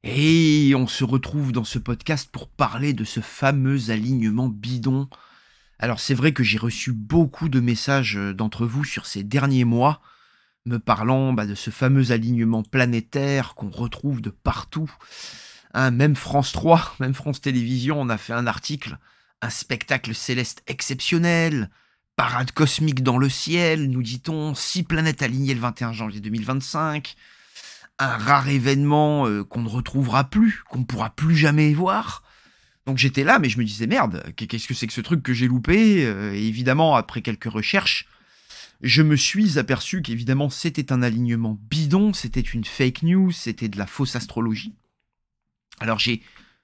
Et on se retrouve dans ce podcast pour parler de ce fameux alignement bidon. Alors c'est vrai que j'ai reçu beaucoup de messages d'entre vous sur ces derniers mois, me parlant de ce fameux alignement planétaire qu'on retrouve de partout. Hein, même France 3, même France Télévisions, on a fait un article, un spectacle céleste exceptionnel, parade cosmique dans le ciel, nous dit-on, 6 planètes alignées le 21 janvier 2025, un rare événement qu'on ne retrouvera plus, qu'on ne pourra plus jamais voir. Donc j'étais là, mais je me disais, merde, qu'est-ce que c'est que ce truc que j'ai loupé Et évidemment, après quelques recherches, je me suis aperçu qu'évidemment, c'était un alignement bidon, c'était une fake news, c'était de la fausse astrologie. Alors j'ai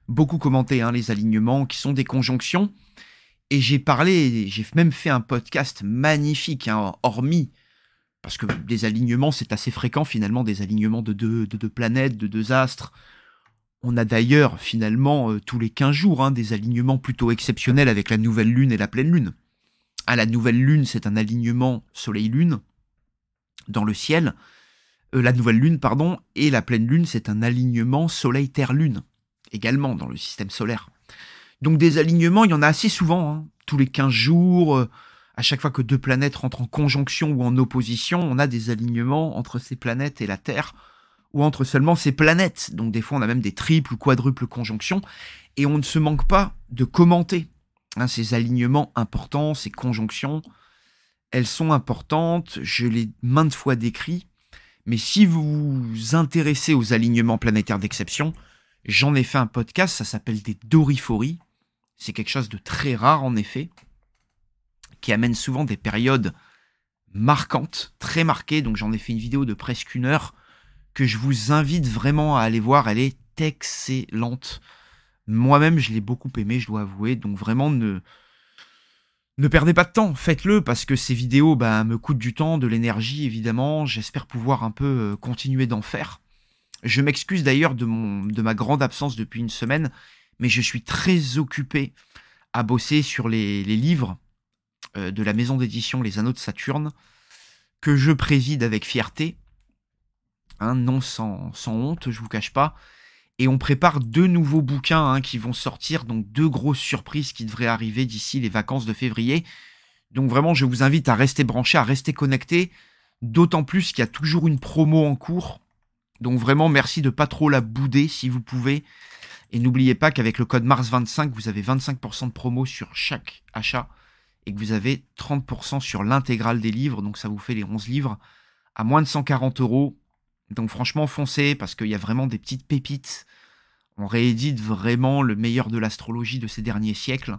beaucoup commenté les alignements qui sont des conjonctions, et j'ai même fait un podcast magnifique, hormis parce que des alignements, c'est assez fréquent finalement, des alignements de deux planètes, de deux astres. On a d'ailleurs finalement tous les 15 jours des alignements plutôt exceptionnels avec la nouvelle lune et la pleine lune. La nouvelle lune, c'est un alignement soleil-lune dans le ciel. La nouvelle lune, pardon, et la pleine lune, c'est un alignement soleil-terre-lune, également dans le système solaire. Donc des alignements, il y en a assez souvent, tous les 15 jours. À chaque fois que deux planètes rentrent en conjonction ou en opposition, on a des alignements entre ces planètes et la Terre, ou entre seulement ces planètes. Donc des fois, on a même des triples ou quadruples conjonctions, et on ne se manque pas de commenter ces alignements importants, ces conjonctions. Elles sont importantes, je l'ai maintes fois décrit, mais si vous vous intéressez aux alignements planétaires d'exception, j'en ai fait un podcast, ça s'appelle des doriphories. C'est quelque chose de très rare en effet, qui amène souvent des périodes marquantes, très marquées. Donc j'en ai fait une vidéo de presque 1 heure que je vous invite vraiment à aller voir. Elle est excellente. Moi-même, je l'ai beaucoup aimée, je dois avouer. Donc vraiment, ne perdez pas de temps. Faites-le parce que ces vidéos me coûtent du temps, de l'énergie, évidemment. J'espère pouvoir un peu continuer d'en faire. Je m'excuse d'ailleurs de ma grande absence depuis 1 semaine, mais je suis très occupé à bosser sur les livres de la maison d'édition Les Anneaux de Saturne, que je préside avec fierté, non sans honte, je vous cache pas. Et on prépare 2 nouveaux bouquins qui vont sortir, donc 2 grosses surprises qui devraient arriver d'ici les vacances de février. Donc vraiment, je vous invite à rester branchés, à rester connectés, d'autant plus qu'il y a toujours une promo en cours. Donc vraiment, merci de pas trop la bouder si vous pouvez. Et n'oubliez pas qu'avec le code MARS25, vous avez 25% de promo sur chaque achat, et que vous avez 30% sur l'intégrale des livres, donc ça vous fait les 11 livres, à moins de 140 €. Donc franchement, foncez, parce qu'il y a vraiment des petites pépites. On réédite vraiment le meilleur de l'astrologie de ces derniers siècles.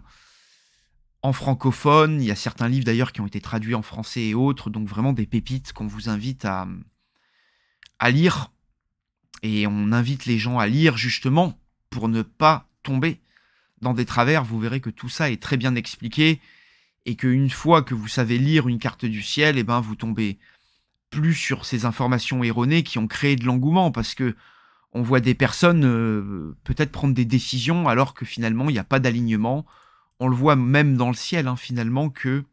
En francophone, il y a certains livres d'ailleurs qui ont été traduits en français et autres, donc vraiment des pépites qu'on vous invite à lire. Et on invite les gens à lire justement pour ne pas tomber dans des travers. Vous verrez que tout ça est très bien expliqué, et qu'une fois que vous savez lire une carte du ciel, vous tombez plus sur ces informations erronées qui ont créé de l'engouement, parce que on voit des personnes peut-être prendre des décisions alors que finalement il n'y a pas d'alignement. On le voit même dans le ciel, finalement, que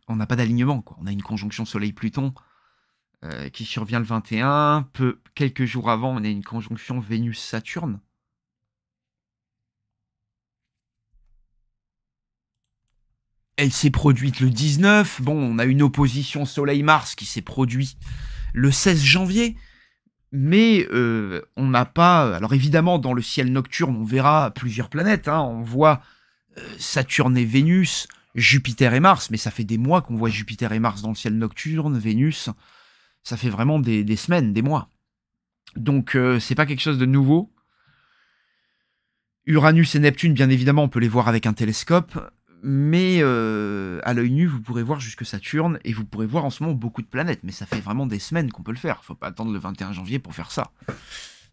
on n'a pas d'alignement, quoi. On a une conjonction Soleil-Pluton qui survient le 21. Quelques jours avant, on a une conjonction Vénus-Saturne. Elle s'est produite le 19. Bon, on a une opposition Soleil-Mars qui s'est produite le 16 janvier. Mais on n'a pas... Alors évidemment, dans le ciel nocturne, on verra plusieurs planètes. On voit Saturne et Vénus, Jupiter et Mars. Mais ça fait des mois qu'on voit Jupiter et Mars dans le ciel nocturne, Vénus. Ça fait vraiment des semaines, des mois. Donc c'est pas quelque chose de nouveau. Uranus et Neptune, bien évidemment, on peut les voir avec un télescope. Mais à l'œil nu, vous pourrez voir jusque Saturne, et vous pourrez voir en ce moment beaucoup de planètes. Mais ça fait vraiment des semaines qu'on peut le faire. Faut pas attendre le 21 janvier pour faire ça.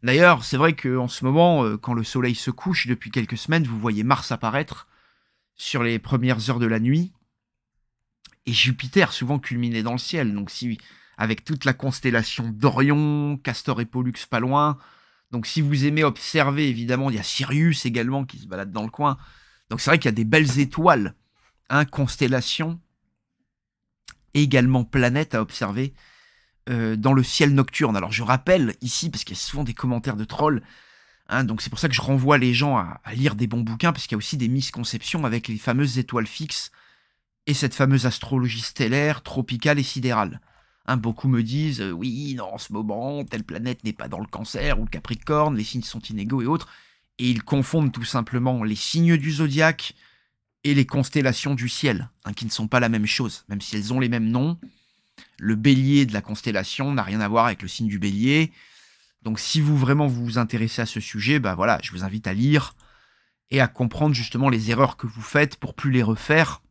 D'ailleurs, c'est vrai qu'en ce moment, quand le soleil se couche, depuis quelques semaines, vous voyez Mars apparaître sur les premières heures de la nuit. Et Jupiter souvent culminé dans le ciel. Donc si, avec toute la constellation d'Orion, Castor et Pollux pas loin. Donc si vous aimez observer, évidemment, il y a Sirius également qui se balade dans le coin. Donc c'est vrai qu'il y a des belles étoiles, constellations, et également planètes à observer dans le ciel nocturne. Alors je rappelle ici, parce qu'il y a souvent des commentaires de trolls, hein, donc c'est pour ça que je renvoie les gens à lire des bons bouquins, parce qu'il y a aussi des misconceptions avec les fameuses étoiles fixes et cette fameuse astrologie stellaire, tropicale et sidérale. Hein, beaucoup me disent oui, non, en ce moment, telle planète n'est pas dans le Cancer ou le Capricorne, les signes sont inégaux et autres, et ils confondent tout simplement les signes du zodiaque et les constellations du ciel, hein, qui ne sont pas la même chose, même si elles ont les mêmes noms. Le bélier de la constellation n'a rien à voir avec le signe du bélier. Donc si vous vraiment vous intéressez à ce sujet, bah voilà, je vous invite à lire et à comprendre justement les erreurs que vous faites pour plus les refaire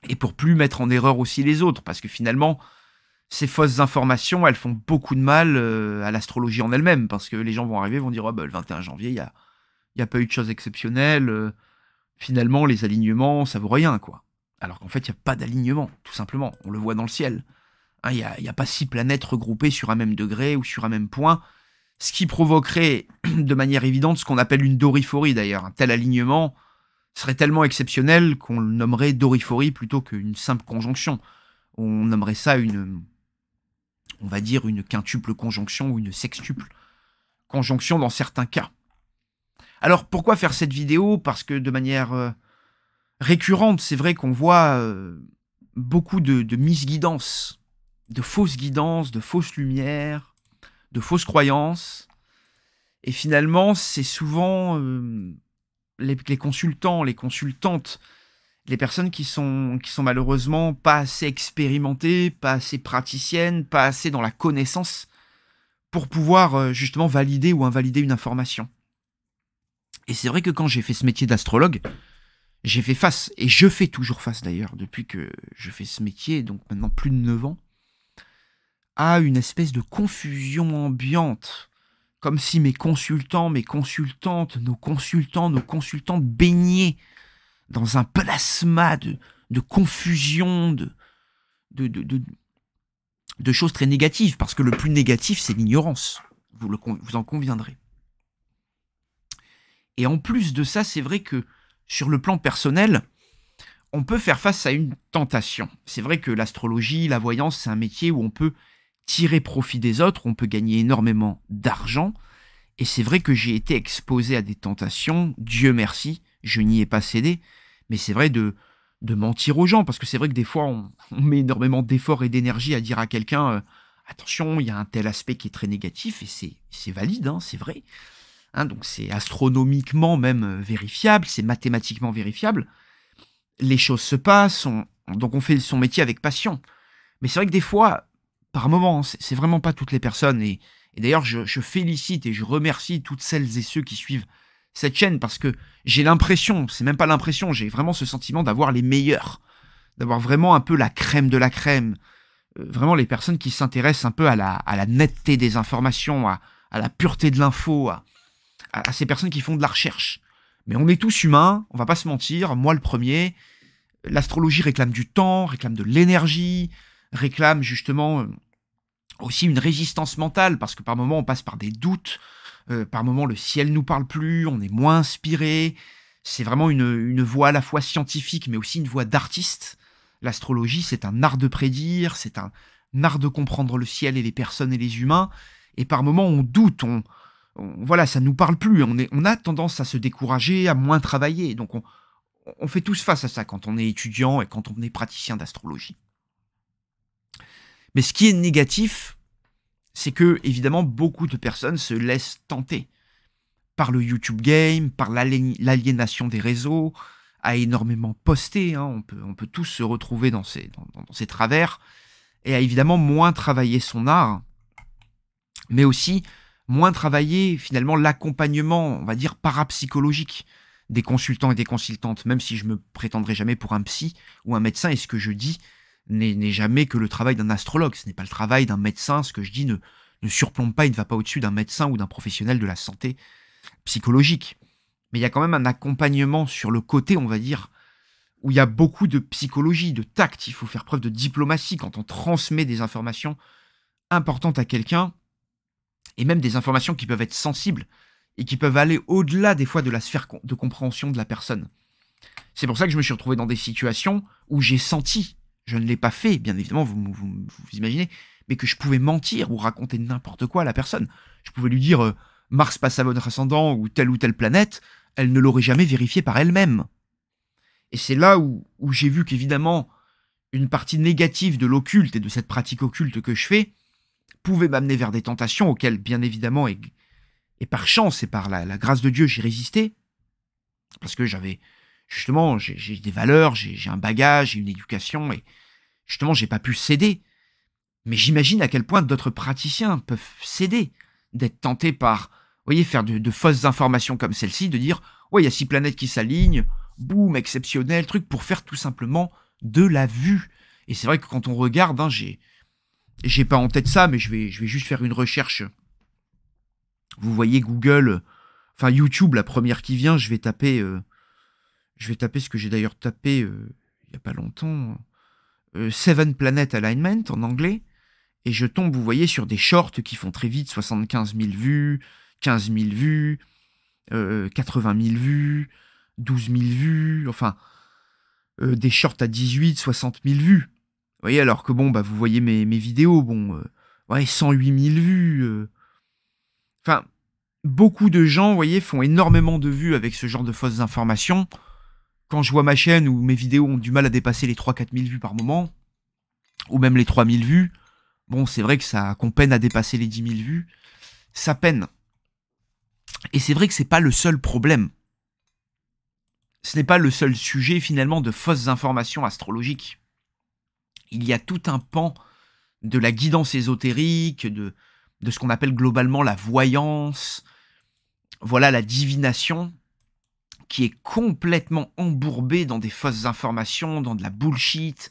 et pour plus mettre en erreur aussi les autres, parce que finalement, ces fausses informations, elles font beaucoup de mal à l'astrologie en elle-même, parce que les gens vont arriver, vont dire oh, bah, le 21 janvier, il y a pas eu de choses exceptionnelles, finalement, les alignements, ça vaut rien, quoi. Alors qu'en fait, il n'y a pas d'alignement, tout simplement. On le voit dans le ciel. Hein, il n'y a pas 6 planètes regroupées sur un même degré ou sur un même point, ce qui provoquerait de manière évidente ce qu'on appelle une doriphorie, d'ailleurs. Un tel alignement serait tellement exceptionnel qu'on le nommerait doriphorie plutôt qu'une simple conjonction. On nommerait ça on va dire, une quintuple conjonction ou une sextuple conjonction dans certains cas. Alors, pourquoi faire cette vidéo? Parce que de manière récurrente, c'est vrai qu'on voit beaucoup de misguidances, de fausses guidances, de fausses lumières, de fausses croyances. Et finalement, c'est souvent les consultants, les consultantes, les personnes qui sont malheureusement pas assez expérimentées, pas assez praticiennes, pas assez dans la connaissance pour pouvoir justement valider ou invalider une information. Et c'est vrai que quand j'ai fait ce métier d'astrologue, j'ai fait face, et je fais toujours face d'ailleurs, depuis que je fais ce métier, donc maintenant plus de 9 ans, à une espèce de confusion ambiante, comme si mes consultants, mes consultantes, nos consultants, nos consultantes baignaient dans un plasma de confusion, de choses très négatives, parce que le plus négatif, c'est l'ignorance, vous en conviendrez. Et en plus de ça, c'est vrai que sur le plan personnel, on peut faire face à une tentation. C'est vrai que l'astrologie, la voyance, c'est un métier où on peut tirer profit des autres, on peut gagner énormément d'argent. Et c'est vrai que j'ai été exposé à des tentations, Dieu merci, je n'y ai pas cédé. Mais c'est vrai de mentir aux gens, parce que c'est vrai que des fois, on met énormément d'efforts et d'énergie à dire à quelqu'un attention, il y a un tel aspect qui est très négatif, et c'est valide, hein, c'est vrai. Hein, donc c'est astronomiquement même vérifiable, c'est mathématiquement vérifiable. Les choses se passent, donc on fait son métier avec passion. Mais c'est vrai que des fois, par moments, c'est vraiment pas toutes les personnes. Et d'ailleurs, je félicite et je remercie toutes celles et ceux qui suivent cette chaîne, parce que j'ai l'impression, c'est même pas l'impression, j'ai vraiment ce sentiment d'avoir les meilleurs, d'avoir vraiment un peu la crème de la crème. Vraiment les personnes qui s'intéressent un peu à la netteté des informations, à la pureté de l'info, à ces personnes qui font de la recherche. Mais on est tous humains, on va pas se mentir, moi le premier. L'astrologie réclame du temps, réclame de l'énergie, réclame justement aussi une résistance mentale, parce que par moments on passe par des doutes, par moments le ciel nous parle plus, on est moins inspiré. C'est vraiment une voie à la fois scientifique, mais aussi une voie d'artiste. L'astrologie, c'est un art de prédire, c'est un art de comprendre le ciel et les personnes et les humains. Et par moments on doute, voilà, ça nous parle plus, on a tendance à se décourager, à moins travailler. Donc on fait tous face à ça quand on est étudiant et quand on est praticien d'astrologie. Mais ce qui est négatif, c'est que, évidemment, beaucoup de personnes se laissent tenter par le YouTube game, par l'aliénation des réseaux, à énormément poster, hein, on peut tous se retrouver dans ces travers, et à évidemment moins travailler son art, mais aussi moins travailler finalement l'accompagnement, on va dire, parapsychologique des consultants et des consultantes, même si je me prétendrai jamais pour un psy ou un médecin, et ce que je dis n'est jamais que le travail d'un astrologue, ce n'est pas le travail d'un médecin, ce que je dis ne surplombe pas, il ne va pas au-dessus d'un médecin ou d'un professionnel de la santé psychologique. Mais il y a quand même un accompagnement sur le côté, on va dire, où il y a beaucoup de psychologie, de tact, il faut faire preuve de diplomatie quand on transmet des informations importantes à quelqu'un, et même des informations qui peuvent être sensibles, et qui peuvent aller au-delà des fois de la sphère de compréhension de la personne. C'est pour ça que je me suis retrouvé dans des situations où j'ai senti, je ne l'ai pas fait, bien évidemment, vous imaginez, mais que je pouvais mentir ou raconter n'importe quoi à la personne. Je pouvais lui dire Mars passe à votre ascendant ou telle planète, elle ne l'aurait jamais vérifié par elle-même. Et c'est là où j'ai vu qu'évidemment, une partie négative de l'occulte et de cette pratique occulte que je fais pouvait m'amener vers des tentations auxquelles, bien évidemment, et par chance et par la grâce de Dieu, j'ai résisté. Parce que justement, j'ai des valeurs, j'ai un bagage, j'ai une éducation, et justement, j'ai pas pu céder. Mais j'imagine à quel point d'autres praticiens peuvent céder, d'être tentés par, vous voyez, faire de fausses informations comme celle-ci, de dire, ouais, il y a 6 planètes qui s'alignent, boum, exceptionnel, truc, pour faire tout simplement de la vue. Et c'est vrai que quand on regarde, hein, j'ai pas en tête ça, mais je vais juste faire une recherche. Vous voyez Google, enfin YouTube, la première qui vient, je vais taper ce que j'ai d'ailleurs tapé il y a pas longtemps, Seven Planet Alignment en anglais, et je tombe, vous voyez, sur des shorts qui font très vite 75 000 vues, 15 000 vues, 80 000 vues, 12 000 vues, enfin, des shorts à 18, 60 000 vues. Vous voyez, alors que bon, bah, vous voyez mes vidéos, bon, ouais, 108 000 vues. Enfin, beaucoup de gens, vous voyez, font énormément de vues avec ce genre de fausses informations. Quand je vois ma chaîne où mes vidéos ont du mal à dépasser les 3-4 000 vues par moment, ou même les 3 000 vues, bon, c'est vrai qu'on peine à dépasser les 10 000 vues. Ça peine. Et c'est vrai que c'est pas le seul problème. Ce n'est pas le seul sujet, finalement, de fausses informations astrologiques. Il y a tout un pan de la guidance ésotérique, de ce qu'on appelle globalement la voyance, voilà, la divination, qui est complètement embourbée dans des fausses informations, dans de la bullshit,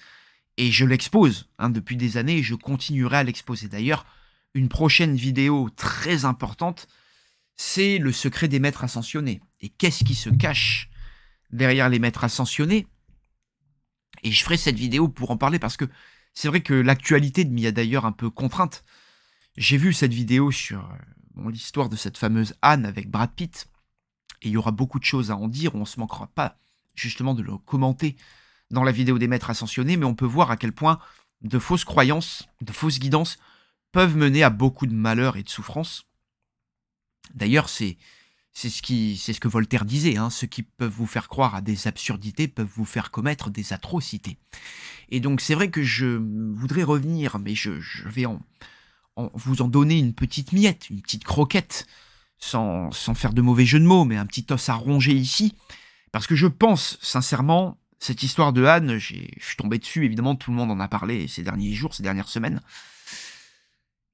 et je l'expose depuis des années, et je continuerai à l'exposer. D'ailleurs, une prochaine vidéo très importante, c'est le secret des maîtres ascensionnés. Et qu'est-ce qui se cache derrière les maîtres ascensionnés? Et je ferai cette vidéo pour en parler, parce que c'est vrai que l'actualité m'y a d'ailleurs un peu contrainte. J'ai vu cette vidéo sur l'histoire de cette fameuse Anne avec Brad Pitt, et il y aura beaucoup de choses à en dire, on ne se manquera pas justement de le commenter dans la vidéo des maîtres ascensionnés, mais on peut voir à quel point de fausses croyances, de fausses guidances peuvent mener à beaucoup de malheur et de souffrance. D'ailleurs, c'est ce que Voltaire disait, hein, ceux qui peuvent vous faire croire à des absurdités peuvent vous faire commettre des atrocités. Et donc c'est vrai que je voudrais revenir, mais je vais vous en donner une petite miette, une petite croquette, sans faire de mauvais jeu de mots, mais un petit os à ronger ici, parce que je pense sincèrement, cette histoire de Anne, je suis tombé dessus, évidemment tout le monde en a parlé ces derniers jours, ces dernières semaines,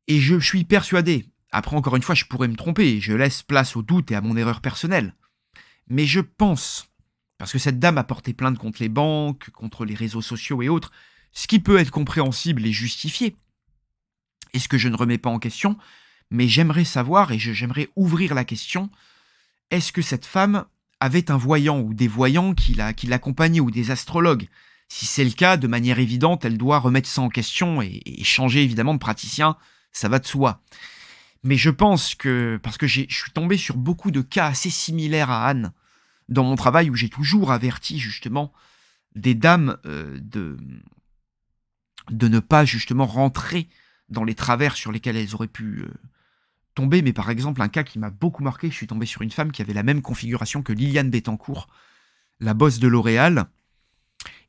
et je suis persuadé, après encore une fois je pourrais me tromper, je laisse place au doute et à mon erreur personnelle, mais je pense, parce que cette dame a porté plainte contre les banques, contre les réseaux sociaux et autres, ce qui peut être compréhensible et justifié, et ce que je ne remets pas en question, mais j'aimerais savoir, et j'aimerais ouvrir la question, est-ce que cette femme avait un voyant ou des voyants qui l'accompagnaient ou des astrologues? Si c'est le cas, de manière évidente, elle doit remettre ça en question et changer évidemment de praticien, ça va de soi. Mais je pense que, parce que je suis tombé sur beaucoup de cas assez similaires à Anne, dans mon travail où j'ai toujours averti justement des dames de ne pas justement rentrer dans les travers sur lesquels elles auraient pu tomber. Mais par exemple, un cas qui m'a beaucoup marqué, je suis tombé sur une femme qui avait la même configuration que Liliane Bettencourt, la boss de L'Oréal,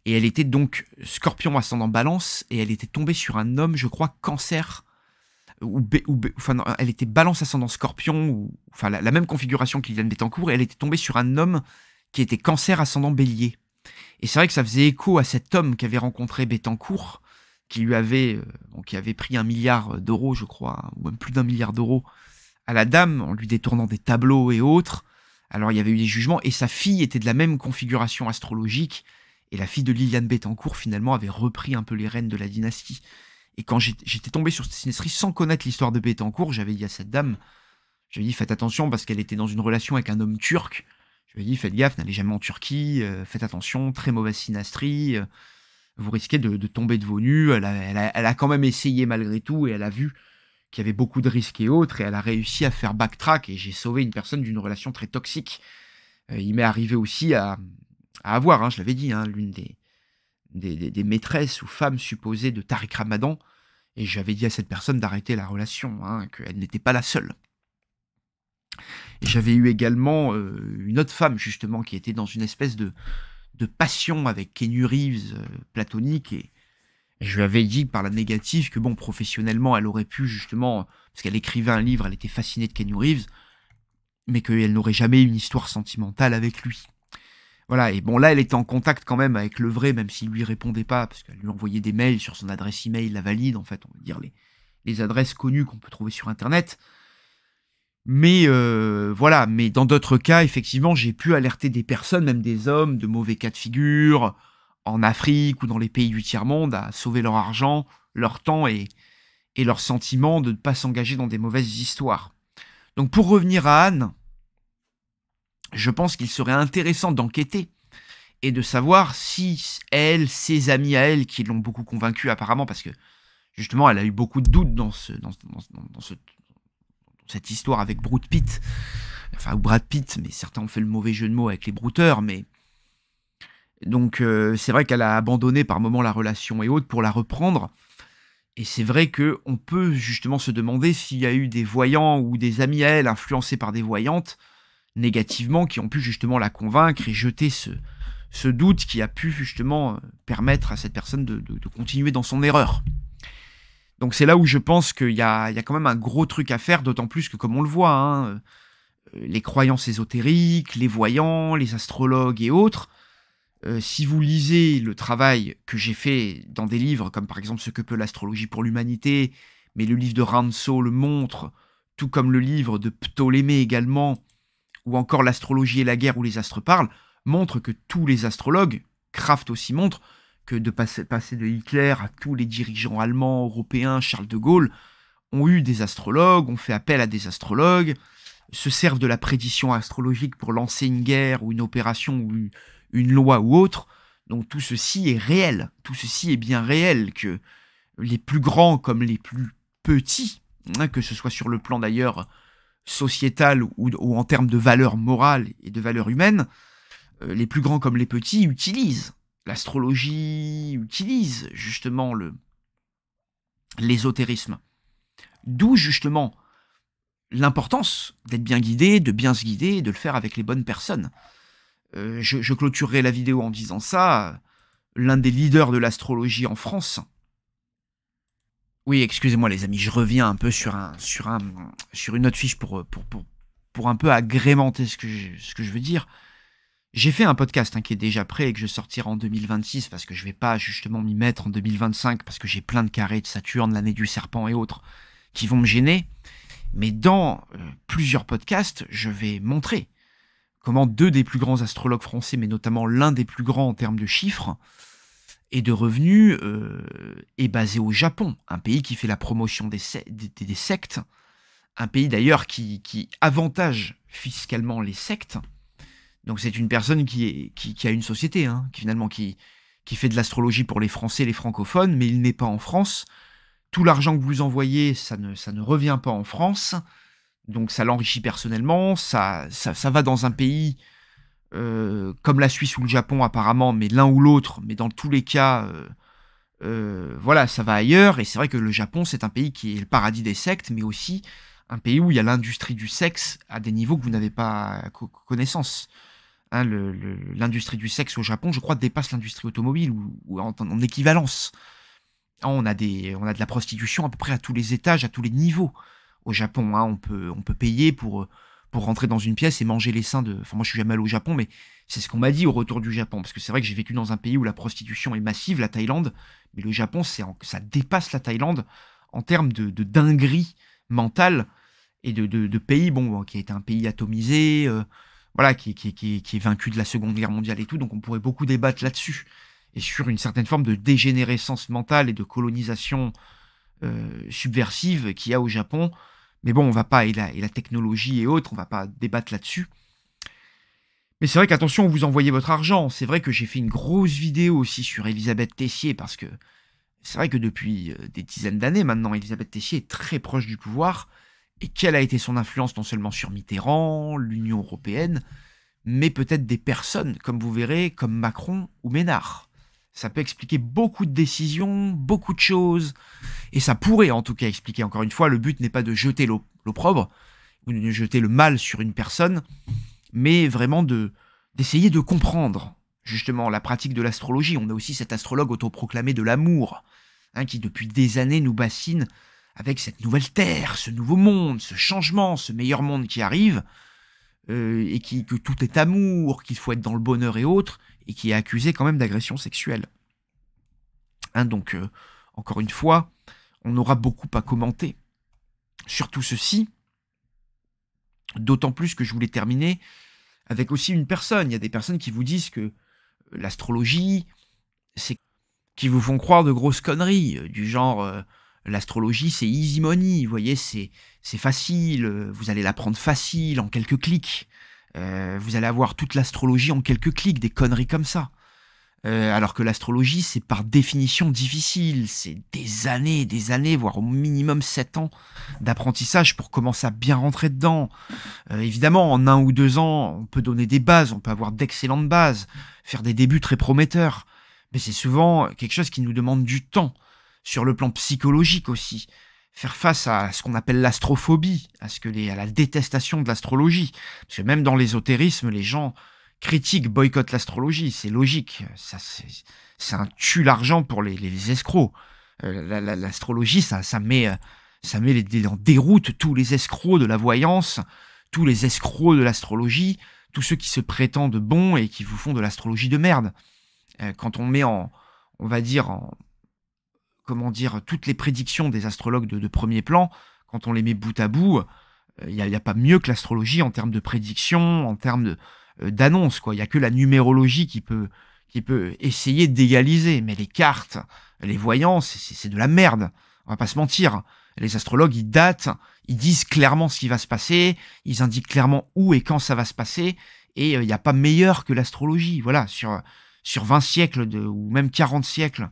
et elle était donc Scorpion ascendant Balance, et elle était tombée sur un homme, je crois, Cancer, enfin non, elle était Balance ascendant Scorpion, enfin la même configuration que Liliane Bettencourt, et elle était tombée sur un homme qui était Cancer ascendant Bélier. Et c'est vrai que ça faisait écho à cet homme qu'avait rencontré Bettencourt, qui lui avait, qui avait pris 1 milliard d'euros, je crois, ou même plus d'1 milliard d'euros à la dame, en lui détournant des tableaux et autres. Alors il y avait eu des jugements, et sa fille était de la même configuration astrologique, et la fille de Liliane Bettencourt, finalement, avait repris un peu les rênes de la dynastie. Et quand j'étais tombé sur cette sinistrie sans connaître l'histoire de Bettencourt, j'avais dit à cette dame, j'avais dit faites attention, parce qu'elle était dans une relation avec un homme turc. Je lui ai dit faites gaffe, n'allez jamais en Turquie, faites attention, très mauvaise synastrie, vous risquez de tomber de vos nues. Elle a quand même essayé malgré tout, et elle a vu qu'il y avait beaucoup de risques et autres, et elle a réussi à faire backtrack, et j'ai sauvé une personne d'une relation très toxique. Il m'est arrivé aussi à avoir, hein, je l'avais dit, hein, l'une des maîtresses ou femmes supposées de Tariq Ramadan, Et j'avais dit à cette personne d'arrêter la relation, hein, qu'elle n'était pas la seule. Et j'avais eu également une autre femme, justement, qui était dans une espèce de passion avec Keanu Reeves, platonique, et je lui avais dit par la négative que, bon, professionnellement, elle aurait pu, justement, parce qu'elle écrivait un livre, elle était fascinée de Keanu Reeves, mais qu'elle n'aurait jamais eu une histoire sentimentale avec lui. Voilà, et bon, là, elle était en contact quand même avec le vrai, même s'il lui répondait pas, parce qu'elle lui envoyait des mails sur son adresse email, la valide, en fait, on va dire les adresses connues qu'on peut trouver sur Internet. Mais voilà, mais dans d'autres cas, effectivement, j'ai pu alerter des personnes, même des hommes, de mauvais cas de figure, en Afrique ou dans les pays du tiers-monde, à sauver leur argent, leur temps et leur sentiment de ne pas s'engager dans des mauvaises histoires. Donc pour revenir à Anne, je pense qu'il serait intéressant d'enquêter et de savoir si elle, ses amis à elle, qui l'ont beaucoup convaincue apparemment, parce que justement elle a eu beaucoup de doutes dans cette histoire avec Brad Pitt, enfin ou Brad Pitt, mais certains ont fait le mauvais jeu de mots avec les brouteurs, mais donc c'est vrai qu'elle a abandonné par moments la relation et autres pour la reprendre. Et c'est vrai qu'on peut justement se demander s'il y a eu des voyants ou des amis à elle influencés par des voyantes négativement qui ont pu justement la convaincre et jeter ce doute qui a pu justement permettre à cette personne de continuer dans son erreur. Donc c'est là où je pense qu'il y a quand même un gros truc à faire, d'autant plus que comme on le voit, hein, les croyances ésotériques, les voyants, les astrologues et autres, si vous lisez le travail que j'ai fait dans des livres, comme par exemple Ce que peut l'astrologie pour l'humanité, mais le livre de Ranso le montre, tout comme le livre de Ptolémée également, ou encore L'astrologie et la guerre où les astres parlent, montrent que tous les astrologues, Kraft aussi montre, que de passer de Hitler à tous les dirigeants allemands, européens, Charles de Gaulle, ont eu des astrologues, ont fait appel à des astrologues, se servent de la prédiction astrologique pour lancer une guerre ou une opération ou une loi ou autre. Donc tout ceci est réel, tout ceci est bien réel, que les plus grands comme les plus petits, hein, que ce soit sur le plan d'ailleurs sociétal ou en termes de valeurs morales et de valeurs humaines, les plus grands comme les petits utilisent l'astrologie, utilisent justement l'ésotérisme. D'où justement l'importance d'être bien guidé, de bien se guider et de le faire avec les bonnes personnes. Je clôturerai la vidéo en disant ça. L'un des leaders de l'astrologie en France. Oui, excusez-moi les amis, je reviens un peu sur une autre fiche pour un peu agrémenter ce que je veux dire. J'ai fait un podcast qui est déjà prêt et que je sortirai en 2026 parce que je vais pas justement m'y mettre en 2025 parce que j'ai plein de carrés de Saturne, l'année du serpent et autres qui vont me gêner. Mais dans plusieurs podcasts, je vais montrer comment deux des plus grands astrologues français, mais notamment l'un des plus grands en termes de chiffres et de revenus, est basé au Japon, un pays qui fait la promotion des sectes, un pays d'ailleurs qui avantage fiscalement les sectes. Donc c'est une personne qui a une société, hein, qui fait de l'astrologie pour les Français, les francophones, mais il n'est pas en France. Tout l'argent que vous envoyez, ça ne revient pas en France. Donc ça l'enrichit personnellement, ça va dans un pays comme la Suisse ou le Japon apparemment, mais l'un ou l'autre, mais dans tous les cas, voilà, ça va ailleurs. Et c'est vrai que le Japon, c'est un pays qui est le paradis des sectes, mais aussi un pays où il y a l'industrie du sexe à des niveaux que vous n'avez pas connaissance. Hein, l'industrie du sexe au Japon, je crois, dépasse l'industrie automobile ou en équivalence. On a de la prostitution à peu près à tous les étages, à tous les niveaux. Au Japon, hein, on peut payer pour rentrer dans une pièce et manger les seins de... Enfin, moi, je suis jamais allé au Japon, mais c'est ce qu'on m'a dit au retour du Japon. Parce que c'est vrai que j'ai vécu dans un pays où la prostitution est massive, la Thaïlande, mais le Japon, ça dépasse la Thaïlande en termes de dinguerie mentale et de pays, bon, qui a été un pays atomisé, voilà, qui est vaincu de la Seconde Guerre mondiale et tout, donc on pourrait beaucoup débattre là-dessus. Et sur une certaine forme de dégénérescence mentale et de colonisation subversive qu'il y a au Japon. Mais bon, on va pas, et la technologie et autres, on va pas débattre là-dessus. Mais c'est vrai qu'attention, vous envoyez votre argent. C'est vrai que j'ai fait une grosse vidéo aussi sur Elisabeth Tessier, parce que c'est vrai que depuis des dizaines d'années maintenant, Elisabeth Tessier est très proche du pouvoir, et quelle a été son influence non seulement sur Mitterrand, l'Union européenne, mais peut-être des personnes, comme vous verrez, comme Macron ou Ménard. Ça peut expliquer beaucoup de décisions, beaucoup de choses. Et ça pourrait en tout cas expliquer. Encore une fois, le but n'est pas de jeter l'opprobre ou de jeter le mal sur une personne, mais vraiment d'essayer de comprendre justement la pratique de l'astrologie. On a aussi cet astrologue autoproclamé de l'amour, hein, qui depuis des années nous bassine avec cette nouvelle terre, ce nouveau monde, ce changement, ce meilleur monde qui arrive, et que tout est amour, qu'il faut être dans le bonheur et autres, et qui est accusé quand même d'agression sexuelle. Hein, donc, encore une fois, on aura beaucoup à commenter sur tout ceci, d'autant plus que je voulais terminer avec aussi une personne. Il y a des personnes qui vous disent que l'astrologie, c'est qui vous font croire de grosses conneries, du genre l'astrologie c'est easy money, vous voyez, c'est facile, vous allez l'apprendre facile, en quelques clics, vous allez avoir toute l'astrologie en quelques clics, des conneries comme ça. Alors que l'astrologie, c'est par définition difficile, c'est des années, voire au minimum 7 ans d'apprentissage pour commencer à bien rentrer dedans. Évidemment, en 1 ou 2 ans, on peut donner des bases, on peut avoir d'excellentes bases, faire des débuts très prometteurs, mais c'est souvent quelque chose qui nous demande du temps, sur le plan psychologique aussi. Faire face à ce qu'on appelle l'astrophobie, à la détestation de l'astrologie. Parce que même dans l'ésotérisme, les gens critiquent, boycottent l'astrologie, c'est logique. C'est un tue l'argent pour les escrocs. L'astrologie, ça met en déroute tous les escrocs de la voyance, tous les escrocs de l'astrologie, tous ceux qui se prétendent bons et qui vous font de l'astrologie de merde. Quand on met comment dire, toutes les prédictions des astrologues de premier plan, quand on les met bout à bout, il n'y a pas mieux que l'astrologie en termes de prédiction, en termes d'annonce, quoi. Il n'y a que la numérologie qui peut essayer d'égaliser. Mais les cartes, les voyants, c'est de la merde. On va pas se mentir. Les astrologues, ils datent, ils disent clairement ce qui va se passer, ils indiquent clairement où et quand ça va se passer, et il n'y a pas meilleur que l'astrologie. Voilà, sur 20 siècles ou même 40 siècles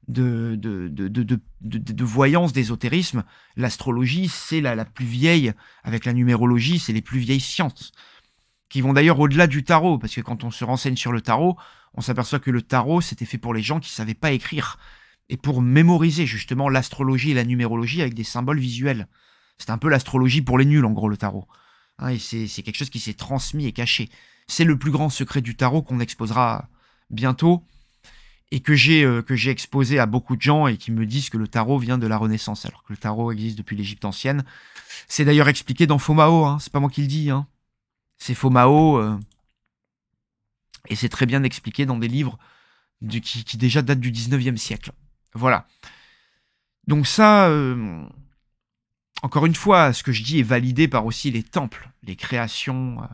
de voyance, d'ésotérisme, l'astrologie, c'est la plus vieille, avec la numérologie, c'est les plus vieilles sciences, qui vont d'ailleurs au-delà du tarot, parce que quand on se renseigne sur le tarot, on s'aperçoit que le tarot, c'était fait pour les gens qui ne savaient pas écrire, et pour mémoriser justement l'astrologie et la numérologie avec des symboles visuels. C'est un peu l'astrologie pour les nuls, en gros, le tarot. Hein, et c'est quelque chose qui s'est transmis et caché. C'est le plus grand secret du tarot qu'on exposera bientôt, et que j'ai exposé à beaucoup de gens et qui me disent que le tarot vient de la Renaissance, alors que le tarot existe depuis l'Égypte ancienne. C'est d'ailleurs expliqué dans Fomao, hein, c'est pas moi qui le dis, hein. C'est Fomao, et c'est très bien expliqué dans des livres qui déjà datent du 19e siècle. Voilà. Donc ça, encore une fois, ce que je dis est validé par aussi les temples, les créations,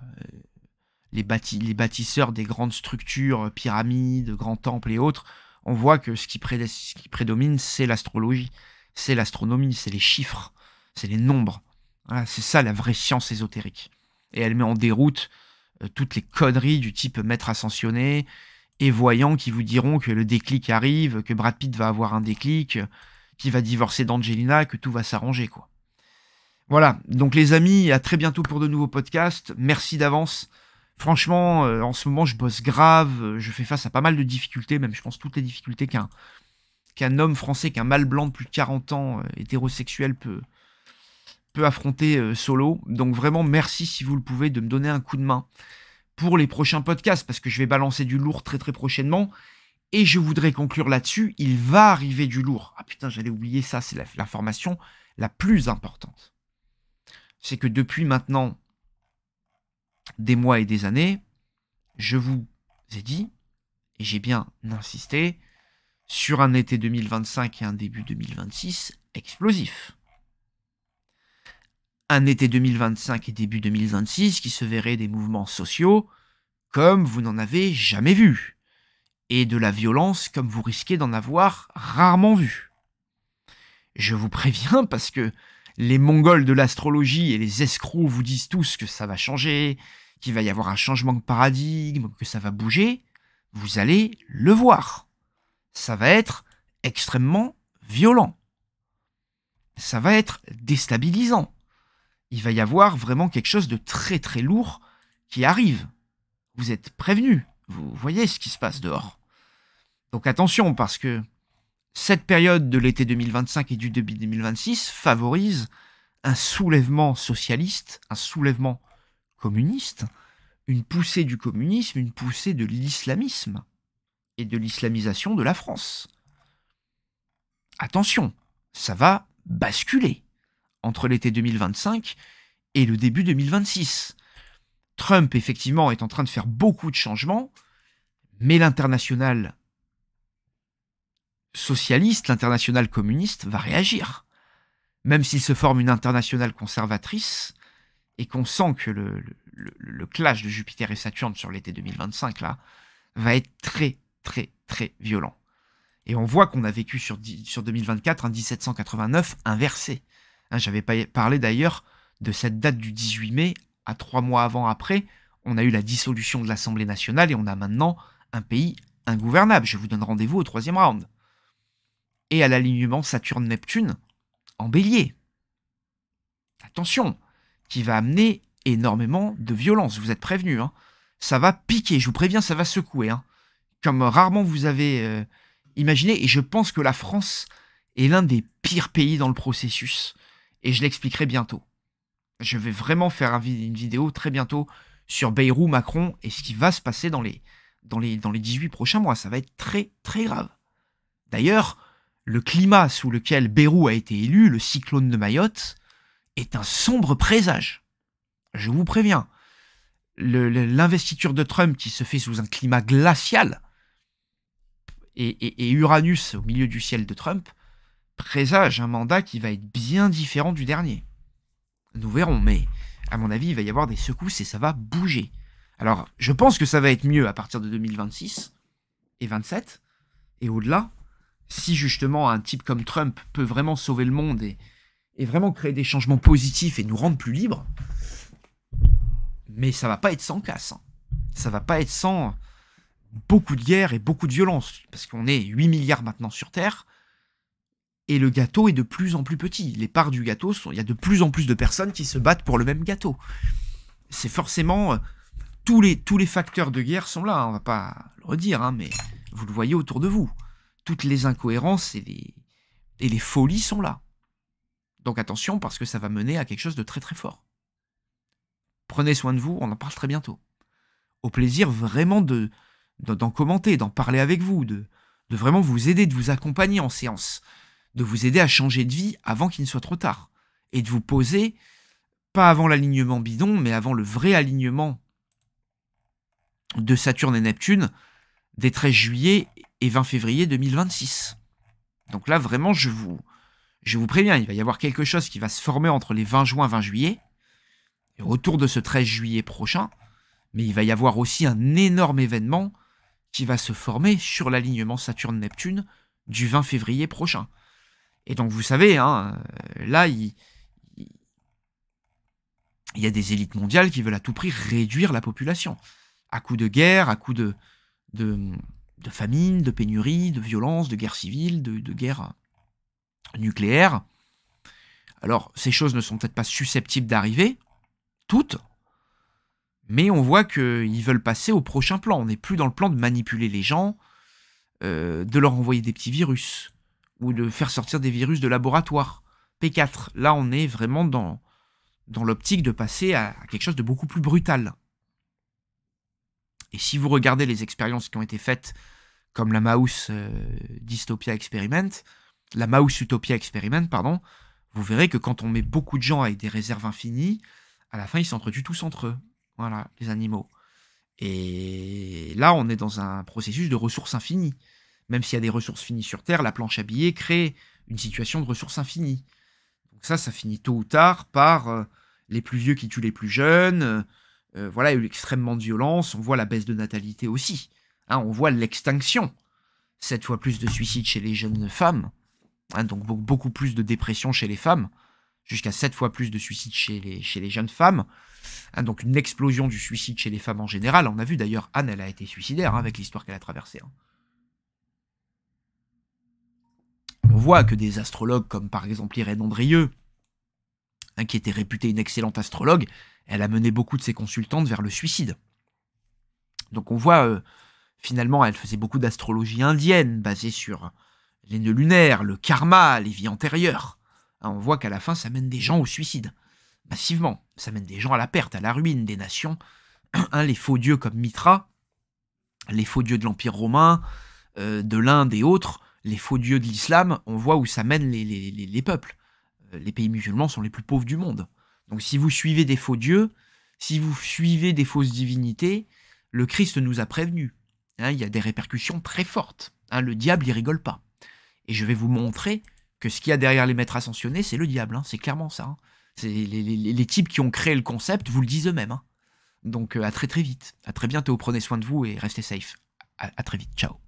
les bâtisseurs des grandes structures, pyramides, grands temples et autres. On voit que ce qui prédomine, c'est l'astrologie, c'est l'astronomie, c'est les chiffres, c'est les nombres. Voilà, c'est ça la vraie science ésotérique. Et elle met en déroute toutes les conneries du type maître ascensionné et voyant qui vous diront que le déclic arrive, que Brad Pitt va avoir un déclic, qu'il va divorcer d'Angelina, que tout va s'arranger, quoi. Voilà, donc les amis, à très bientôt pour de nouveaux podcasts. Merci d'avance. Franchement, en ce moment, je bosse grave, je fais face à pas mal de difficultés, même je pense toutes les difficultés qu'un homme français, qu'un mâle blanc de plus de 40 ans, hétérosexuel, peut affronter solo. Donc vraiment, merci si vous le pouvez de me donner un coup de main pour les prochains podcasts, parce que je vais balancer du lourd très très prochainement, et je voudrais conclure là-dessus, il va arriver du lourd. Ah putain, j'allais oublier ça, c'est l'information la plus importante. C'est que depuis maintenant des mois et des années, je vous ai dit, et j'ai bien insisté, sur un été 2025 et un début 2026 explosif. Un été 2025 et début 2026 qui se verraient des mouvements sociaux comme vous n'en avez jamais vu, et de la violence comme vous risquez d'en avoir rarement vu. Je vous préviens parce que les Mongols de l'astrologie et les escrocs vous disent tous que ça va changer, qu'il va y avoir un changement de paradigme, que ça va bouger. Vous allez le voir. Ça va être extrêmement violent. Ça va être déstabilisant. Il va y avoir vraiment quelque chose de très très lourd qui arrive. Vous êtes prévenus. Vous voyez ce qui se passe dehors. Donc attention, parce que cette période de l'été 2025 et du début 2026 favorise un soulèvement socialiste, un soulèvement communiste, une poussée du communisme, une poussée de l'islamisme et de l'islamisation de la France. Attention, ça va basculer entre l'été 2025 et le début 2026. Trump, effectivement, est en train de faire beaucoup de changements, mais l'international socialiste, l'international communiste va réagir. Même s'il se forme une internationale conservatrice, et qu'on sent que le clash de Jupiter et Saturne sur l'été 2025, là, va être très, très, très violent. Et on voit qu'on a vécu sur 2024 un 1789 inversé. Hein, j'avais parlé d'ailleurs de cette date du 18 mai, à 3 mois après, on a eu la dissolution de l'Assemblée nationale et on a maintenant un pays ingouvernable. Je vous donne rendez-vous au 3e round. Et à l'alignement Saturne-Neptune en bélier. Attention, qui va amener énormément de violence. Vous êtes prévenus. Hein. Ça va piquer, je vous préviens, ça va secouer. Hein. Comme rarement vous avez imaginé. Et je pense que la France est l'un des pires pays dans le processus. Et je l'expliquerai bientôt. Je vais vraiment faire une vidéo très bientôt sur Bayrou, Macron et ce qui va se passer dans les 18 prochains mois. Ça va être très, très grave. D'ailleurs, le climat sous lequel Bayrou a été élu, le cyclone de Mayotte, est un sombre présage. Je vous préviens. L'investiture de Trump qui se fait sous un climat glacial et Uranus au milieu du ciel de Trump présage un mandat qui va être bien différent du dernier. Nous verrons, mais à mon avis, il va y avoir des secousses et ça va bouger. Alors, je pense que ça va être mieux à partir de 2026 et 27 et au-delà, si justement un type comme Trump peut vraiment sauver le monde et vraiment créer des changements positifs et nous rendre plus libres. Mais ça va pas être sans casse. Hein. Ça va pas être sans beaucoup de guerre et beaucoup de violence. Parce qu'on est 8 milliards maintenant sur Terre. Et le gâteau est de plus en plus petit. Les parts du gâteau, il y a de plus en plus de personnes qui se battent pour le même gâteau. C'est forcément... tous les facteurs de guerre sont là. Hein. On va pas le redire, hein, mais vous le voyez autour de vous. Toutes les incohérences et les folies sont là. Donc attention, parce que ça va mener à quelque chose de très très fort. Prenez soin de vous, on en parle très bientôt. Au plaisir vraiment d'en commenter, d'en parler avec vous, de vraiment vous aider, de vous accompagner en séance, de vous aider à changer de vie avant qu'il ne soit trop tard, et de vous poser, pas avant l'alignement bidon, mais avant le vrai alignement de Saturne et Neptune des 13 juillet et 20 février 2026. Donc là, vraiment, je vous préviens, il va y avoir quelque chose qui va se former entre les 20 juin et 20 juillet, et autour de ce 13 juillet prochain, mais il va y avoir aussi un énorme événement qui va se former sur l'alignement Saturne-Neptune du 20 février prochain. Et donc vous savez, hein, là, il y a des élites mondiales qui veulent à tout prix réduire la population, à coup de guerre, à coup de famine, de pénurie, de violence, de guerre civile, de guerre nucléaire. Alors, ces choses ne sont peut-être pas susceptibles d'arriver, toutes, mais on voit qu'ils veulent passer au prochain plan. On n'est plus dans le plan de manipuler les gens, de leur envoyer des petits virus, ou de faire sortir des virus de laboratoire. P4, là on est vraiment dans l'optique de passer à quelque chose de beaucoup plus brutal. Et si vous regardez les expériences qui ont été faites, comme la Mouse Dystopia Experiment, la Mouse Utopia Experiment, pardon, vous verrez que quand on met beaucoup de gens avec des réserves infinies, à la fin ils s'entretuent tous entre eux. Voilà, les animaux. Et là, on est dans un processus de ressources infinies. Même s'il y a des ressources finies sur Terre, la planche à billets crée une situation de ressources infinies. Donc ça finit tôt ou tard par les plus vieux qui tuent les plus jeunes. Voilà, il y a eu extrêmement de violence. On voit la baisse de natalité aussi. Hein, on voit l'extinction. 7 fois plus de suicides chez les jeunes femmes. Hein, donc beaucoup plus de dépression chez les femmes. Jusqu'à 7 fois plus de suicides chez les jeunes femmes. Hein, donc une explosion du suicide chez les femmes en général. On a vu d'ailleurs, Anne, elle a été suicidaire hein, avec l'histoire qu'elle a traversée. Hein. On voit que des astrologues comme par exemple Irène Andrieux, hein, qui était réputée une excellente astrologue, elle a mené beaucoup de ses consultantes vers le suicide. Donc on voit Finalement, elle faisait beaucoup d'astrologie indienne, basée sur les nœuds lunaires, le karma, les vies antérieures. Hein, on voit qu'à la fin, ça mène des gens au suicide. Massivement. Ça mène des gens à la perte, à la ruine des nations. Hein, les faux dieux comme Mitra, les faux dieux de l'Empire romain, de l'Inde et autres, les faux dieux de l'islam, on voit où ça mène les peuples. Les pays musulmans sont les plus pauvres du monde. Donc si vous suivez des faux dieux, si vous suivez des fausses divinités, le Christ nous a prévenus. Hein, il y a des répercussions très fortes. Hein, le diable, il rigole pas. Et je vais vous montrer que ce qu'il y a derrière les maîtres ascensionnés, c'est le diable. Hein, c'est clairement ça. Hein. C'est les types qui ont créé le concept vous le disent eux-mêmes. Hein. Donc à très très vite. À très bientôt. Prenez soin de vous et restez safe. À très vite. Ciao.